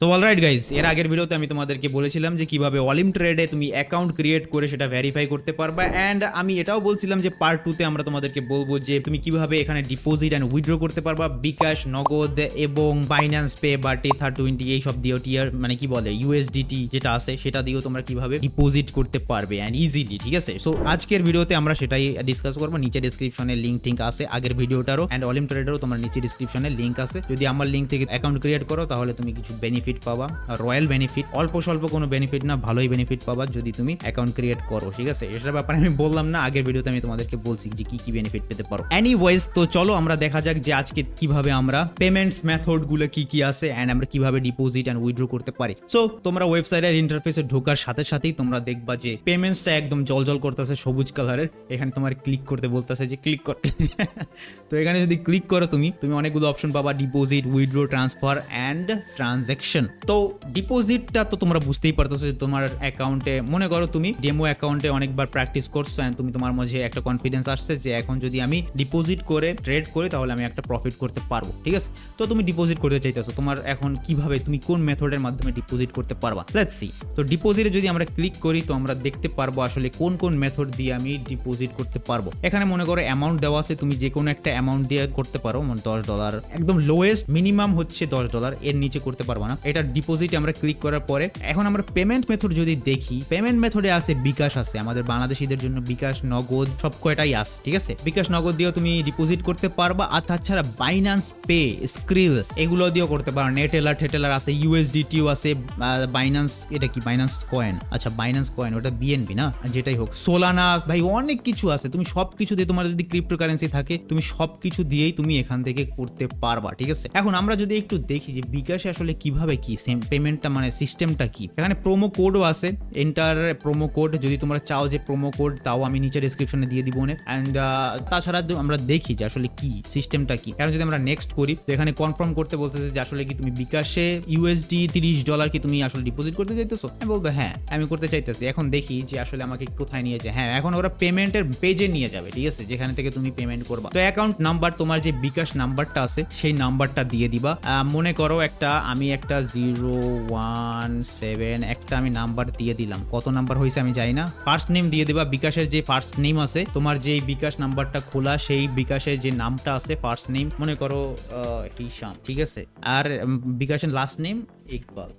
So alright guys, এর আগের ভিডিওতে আমি তোমাদেরকে বলেছিলাম যে কিভাবে অলিম ট্রেডে তুমি অ্যাকাউন্ট ক্রিয়েট করে সেটা ভেরিফাই করতে পারবা। অ্যান্ড আমি এটাও বলছিলাম যে পার্ট 2 তে আমরা তোমাদেরকে বলবো যে তুমি কিভাবে এখানে ডিপোজিট অ্যান্ড উইথড্র করতে পারবা বিকাশ, নগদ এবং বাইন্যান্স পে বা টেথার20 এই সব দিয়েও টিয়ার মানে কি বলে ইউএসডিটি যেটা আছে সেটা দিয়েও তোমরা কিভাবে ডিপোজিট করতে পারবে অ্যান্ড ইজিলি। ঠিক আছে, সো আজকের ভিডিওতে আমরা সেটাই ডিসকাস করবো। নিচে ডিসক্রিপশনে লিঙ্ক টিঙ্ক আছে আগের ভিডিওটারও, অ্যান্ড অলিম ট্রেডারও তোমার নিচে ডিসক্রিপশনে লিঙ্ক আছে। যদি আমার লিঙ্ক থেকে অ্যাকাউন্ট ক্রিয়েট করো তাহলে তুমি কিছু বেনিফিট পাবা, রয়্যাল বেনিফিট, অল্প স্বল্প কোনো বেনিফিট না, ভালোই বেনিফিট পাবা যদি তুমি অ্যাকাউন্ট ক্রিয়েট করো। ঠিক আছে, এটার ব্যাপারে আমি বললাম না, আগের ভিডিওতে আমি তোমাদেরকে বলছি যে কি কি বেনিফিট পেতে পারো। এনিওয়েজ, তো চলো আমরা দেখা যাক যে আজকে কিভাবে আমরা পেমেন্টস মেথড গুলো কি কি আছে এন্ড আমরা কিভাবে ডিপোজিট এন্ড উইথড্র করতে পারি। সো তোমরা ওয়েবসাইটের ইন্টারফেসে ঢোকার সাথে সাথেই তোমরা দেখবা যে পেমেন্টসটা একদম জলজল করতেছে সবুজ কালারের। এখানে তোমার ক্লিক করতে বলতেছে যে ক্লিক কর। তো এখানে যদি ক্লিক করো তুমি অনেকগুলো অপশন পাবা, deposit, withdraw, transfer and transaction. তো ডিপোজিটটা তো তোমরা বুঝতেই পারতেছো যে তোমার অ্যাকাউন্টে মনে করো তুমি ডেমো অ্যাকাউন্টে অনেকবার প্র্যাকটিস করছো এন্ড তুমি তোমার মাঝে একটা কনফিডেন্স আসছে যে এখন যদি আমি ডিপোজিট করে ট্রেড করি তাহলে আমি একটা প্রফিট করতে পারবো। ঠিক আছে, তো তুমি ডিপোজিট করতে চাইতেছো, তোমার এখন কিভাবে তুমি কোন মেথডের মাধ্যমে ডিপোজিট করতে পারবা। Let's see. তো ডিপোজিটে যদি আমরা ক্লিক করি তো আমরা দেখতে পারবো আসলে কোন কোন মেথড দিয়ে আমি ডিপোজিট করতে পারবো। এখানে মনে করো অ্যামাউন্ট দেওয়া আছে, তুমি যে কোনো একটা অ্যামাউন্ট দিয়ে করতে পারো, মানে $10 একদম লোয়েস্ট, মিনিমাম হচ্ছে $10, এর নিচে করতে পারবা না। এটা ডিপোজিট আমরা ক্লিক করার পরে এখন আমরা পেমেন্ট মেথড যদি দেখি, পেমেন্ট মেথডে আছে বিকাশ আছে, আমাদের বাংলাদেশিদের জন্য বিকাশ, নগদ সব কয়টাই আছে। ঠিক আছে, বিকাশ নগদ দিয়েও তুমি ডিপোজিট করতে পারবা, আর তাছাড়া বাইন্যান্স পে, স্ক্রিল এগুলো দিয়েও করতে পারো। টেটেলার আছে, ইউএসডিটিও আছে, বাইন্যান্স, এটা কি বাইন্যান্স কয়েন, আচ্ছা বাইন্যান্স কয়েন ওটা বিএনবি না, যেটাই হোক, সোলানা, ভাই অনেক কিছু আছে। তুমি সব কিছু দিয়ে, তোমার যদি ক্রিপ্টোকারেন্সি থাকে তুমি সব কিছু দিয়েই তুমি এখান থেকে করতে পারবা। ঠিক আছে, এখন আমরা যদি একটু দেখি যে বিকাশে আসলে কিভাবে কি সেম পেমেন্টটা মানে সিস্টেমটা কি। এখানে প্রোমো কোডও আছে, এন্টার প্রোমো কোড যদি তোমরা চাও যে প্রোমো কোড, তাও আমি নিচে ডেসক্রিপশনে দিয়ে দিব। অ্যান্ড তাছাড়া আমরা দেখি যে আসলে কি সিস্টেমটা কি। কারণ যদি আমরা নেক্সট করি তো এখানে কনফার্ম করতে বলতেছে যে আসলে কি তুমি বিকাশে ইউএসডি $30 কি তুমি আসলে ডিপোজিট করতে চাইতেছো। আমি বলবো হ্যাঁ আমি করতে চাইতেছি। এখন দেখি যে আসলে আমাকে কোথায় নিয়ে যায়। হ্যাঁ, এখন ওরা পেমেন্টের পেজে নিয়ে যাবে। ঠিক আছে, যেখানে থেকে তুমি পেমেন্ট করবা। তো অ্যাকাউন্ট নাম্বার, তোমার যে বিকাশ নাম্বারটা আছে সেই নাম্বারটা দিয়ে দিবা। মনে করো আমি একটা 017 একটা আমি নাম্বার দিয়ে দিলাম, কত নাম্বার হয়েছে আমি জানি না। ফার্স্ট নেম দিয়ে দিবা, বিকাশের যে ফার্স্ট নেম আছে, তোমার যে বিকাশ নাম্বারটা খোলা সেই বিকাশের যে নামটা আছে ফার্স্ট নেম, মনে করো হিশাম। ঠিক আছে, আর বিকাশের লাস্ট নেম ইকবাল।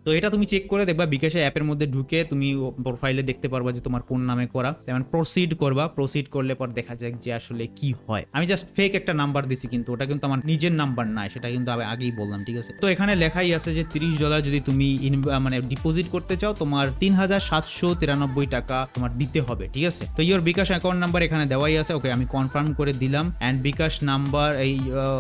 তো এটা তুমি চেক করে দেখবা, বিকাশে অ্যাপের মধ্যে ঢুকে তুমি প্রোফাইলে দেখতে পারবা যে তোমার কোন নামে করা। তেমন প্রসিড করবা, প্রসিড করলে পর দেখা যাক যে আসলে কি হয়। আমি জাস্ট ফেক একটা নাম্বার দিছি, কিন্তু ওটা কিন্তু আমার নিজের নাম্বার না, সেটা কিন্তু আমি আগেই বললাম। ঠিক আছে, তো এখানে লেখাই আছে যে $30 যদি তুমি মানে ডিপোজিট করতে চাও তোমার 3793 টাকা তোমার দিতে হবে। ঠিক আছে, তো ইওর বিকাশ অ্যাকাউন্ট নাম্বার এখানে দেওয়াই আছে। ওকে, আমি কনফার্ম করে দিলাম। অ্যান্ড বিকাশ নাম্বার এই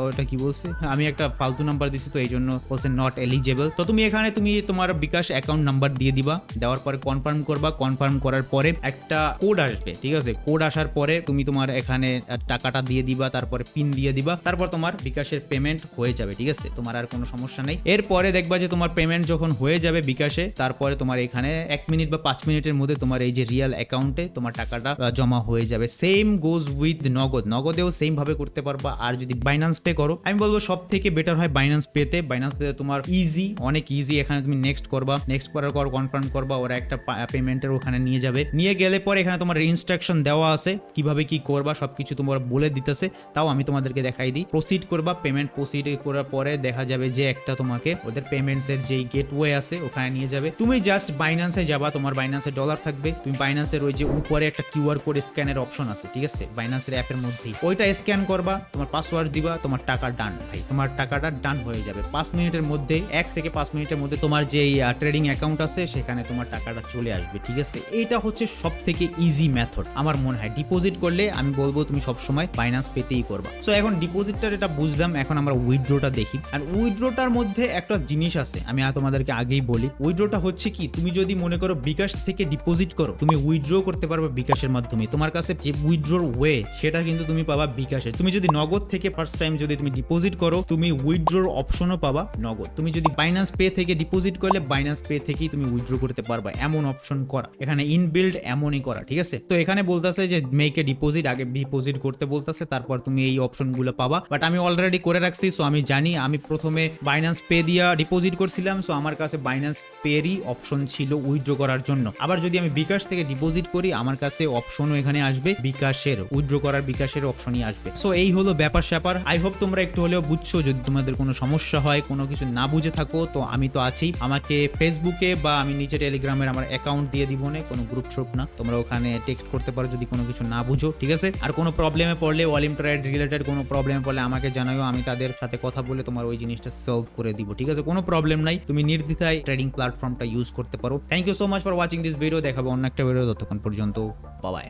ওটা কি বলছে, আমি একটা ফালতু নাম্বার দিছি তো এই জন্য বলছে নট এলিজেবল। তো তুমি এখানে তুমি তোমার বিকাশ অ্যাকাউন্ট নাম্বার দিয়ে দিবা, দেওয়ার পরে কনফার্ম করবা। কনফার্ম করার পরে একটা কোড আসবে। ঠিক আছে, কোড আসার পরে তুমি তোমার এখানে টাকাটা দিয়ে দিবা, তারপরে পিন দিয়ে দিবা, তারপর তোমার বিকাশের পেমেন্ট হয়ে যাবে। ঠিক আছে, তোমার আর কোনো সমস্যা নেই। এরপরে দেখবা যে তোমার পেমেন্ট যখন হয়ে যাবে বিকাশে, তারপরে তোমার এখানে 1 মিনিট বা 5 মিনিটের মধ্যে তোমার এই যে রিয়েল অ্যাকাউন্টে তোমার টাকাটা জমা হয়ে যাবে। সেম গোজ উইথ নগদ, নগদেও সেম ভাবে করতে পারবা। আর যদি বাইন্যান্স পে করো, আমি বলবো সব থেকে বেটার হয় বাইন্যান্স পেতে। বাইন্যান্স পেতে তোমার ইজি, অনেক ইজি। এখানে তুমি নেক্সট করবা, নেক্সট করার পর কনফার্ম করবা, ওরা একটা পেমেন্টের ওখানে নিয়ে যাবে। নিয়ে গেলে পরে এখানে তোমার ইনস্ট্রাকশন দেওয়া আছে কিভাবে কি করবা, সবকিছু তোমার বলে দিতেছে। তাও আমি তোমাদেরকে দেখাই দিই। প্রসিড করবা, পেমেন্ট প্রসিড করার পরে দেখা যাবে যে একটা তোমাকে ওদের পেমেন্টস এর যে গেটওয়ে আছে ওখানে নিয়ে যাবে। তুমি জাস্ট বাইন্যান্সে যাবা, তোমার বাইন্যান্সে ডলার থাকবে, তুমি বাইন্যান্সের ওই যে উপরে একটা কিউআর কোড স্ক্যানের অপশন আছে। ঠিক আছে, বাইন্যান্সের অ্যাপের মধ্যেই ওইটা স্ক্যান করবা, তোমার পাসওয়ার্ড দিবা, তোমার টাকা ডান। ভাই তোমার টাকাটা ডান হয়ে যাবে 5 মিনিটের মধ্যে। 1 থেকে 5 মিনিটের মধ্যে তোমার যে ট্রেডিং অ্যাকাউন্ট আছে সেখানে তোমার টাকাটা চলে আসবে। ঠিক আছে, এইটা হচ্ছে সব থেকে ইজি মেথড আমার মনে হয়। ডিপোজিট করলে আমি বলবো তুমি সবসময় বাইন্যান্স পেতেই করবা। সো এখন ডিপোজিটটার এটা বুঝলাম, এখন আমরা উইথড্রটা দেখি। আর উইথড্রটার মধ্যে একটা জিনিস আছে, আমি তোমাদেরকে আগেই বলি। উইথড্রটা হচ্ছে কি, তুমি যদি মনে করো বিকাশ থেকে ডিপোজিট করো, তুমি উইথড্র করতে পারবে বিকাশের মাধ্যমে। তোমার কাছে যে উইথড্রর ওয়ে সেটা কিন্তু তুমি পাবা বিকাশে। তুমি যদি নগদ থেকে ফার্স্ট টাইম যদি তুমি ডিপোজিট করো, তুমি উইথড্রর অপশনও পাবা নগদ। তুমি যদি বাইন্যান্স পে থেকে ডিপোজিট করলে বাইন্যান্স পে থেকেই তুমি উইথড্র করতে পারবা, এমন অপশন করা এখানে ইনবিল্ড, এমনই করা, ঠিক আছে। তো এখানে বলতেছে যে মেক এ ডিপোজিট, আগে ডিপোজিট করতে বলতেছে, তারপর তুমি এই অপশনগুলো পাবা। বাট আমি অলরেডি করে রাখছি, সো আমি জানি। আমি প্রথমে বাইন্যান্স পে দিয়া ডিপোজিট করছিলাম, সো আমার কাছে বাইন্যান্স পেরই অপশন ছিল উইথড্র করার জন্য। আবার যদি আমি বিকাশ থেকে ডিপোজিট করি, আমার কাছে অপশনও এখানে আসবে বিকাশের, উইথড্র করার বিকাশের অপশনই আসবে। সো এই হলো ব্যাপার স্যাপার। আই হোপ তোমরা একটু হলেও বুঝছো। যদি তোমাদের কোনো সমস্যা হয়, কোনো কিছু না বুঝে থাকো, তো আমি তো আছি। আমাকে ফেসবুকে বা আমি নিচে টেলিগ্রামের আমার অ্যাকাউন্ট দিয়ে দিব, না কোনো গ্রুপ ট্রুপ না, তোমরা ওখানে টেক্সট করতে পারো যদি কোনো কিছু না বুঝো, ঠিক আছে। আর কোনো প্রবলেমে পড়লে, ওয়ালিম ট্রেড রিলেটেড কোনো প্রবলেমে পড়লে আমাকে জানাও, আমি তাদের সাথে কথা বলে তোমার ওই জিনিসটা সলভ করে দিব, ঠিক আছে। কোনো প্রবলেম নাই, তুমি নির্দ্বিধায় ট্রেডিং প্ল্যাটফর্মটা ইউজ করতে পারো। Thank you so much for watching this video. দেখাবো অন্য একটা ভিডিও, ততক্ষণ পর্যন্ত বাই বাই।